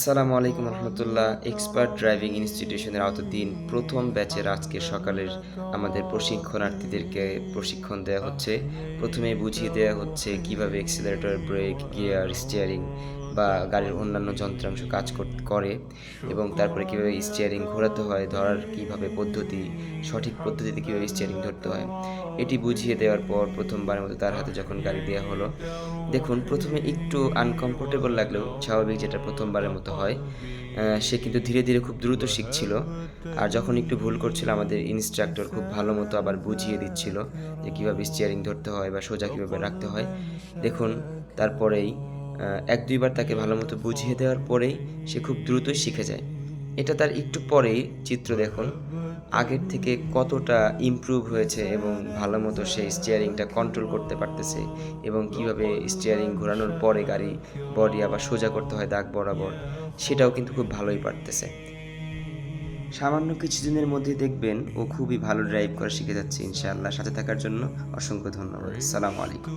আসসালামু আলাইকুম রহমতুল্লাহ। Expert driving ইনস্টিটিউশনের আওতাধীন প্রথম ব্যাচের আজকে সকালের আমাদের প্রশিক্ষণার্থীদেরকে প্রশিক্ষণ দেওয়া হচ্ছে। প্রথমেই বুঝিয়ে দেওয়া হচ্ছে কিভাবে অ্যাক্সিলারেটর, ব্রেক, গিয়ার, স্টিয়ারিং বা গাড়ির অন্যান্য যন্ত্রাংশ কাজ করে এবং তারপরে কিভাবে স্টিয়ারিং ঘোরাতে হয়, ধরার কিভাবে পদ্ধতি, সঠিক পদ্ধতিতে কিভাবে স্টিয়ারিং ধরতে হয়। এটি বুঝিয়ে দেওয়ার পর প্রথমবারের মতো তার হাতে যখন গাড়ি দেওয়া হলো, দেখুন প্রথমে একটু আনকমফোর্টেবল লাগলেও স্বাভাবিক, যেটা প্রথমবারের মতো হয়। সে কিন্তু ধীরে ধীরে খুব দ্রুত শিখছিল। আর যখন একটু ভুল করছিল আমাদের ইনস্ট্রাক্টর খুব ভালো মতো আবার বুঝিয়ে দিচ্ছিল যে কীভাবে স্টিয়ারিং ধরতে হয় বা সোজা কীভাবে রাখতে হয়। দেখুন তারপরেই ১-২ বার তাকে ভালো মতো বুঝিয়ে দেওয়ার পরেই সে খুব দ্রুতই শিখে যায়। এটা তার একটু পরেই চিত্র দেখুন, আগের থেকে কতটা ইমপ্রুভ হয়েছে এবং ভালো মতো সে স্টিয়ারিংটা কন্ট্রোল করতে পারতেছে এবং কিভাবে স্টিয়ারিং ঘোরানোর পরে গাড়ি বডি আবার সোজা করতে হয় দাগ বরাবর, সেটাও কিন্তু খুব ভালোই পারতেছে। সামান্য কিছুদিনের মধ্যেই দেখবেন ও খুবই ভালো ড্রাইভ করা শিখে যাচ্ছে ইনশাআল্লাহ। সাথে থাকার জন্য অসংখ্য ধন্যবাদ। আসসালামু আলাইকুম।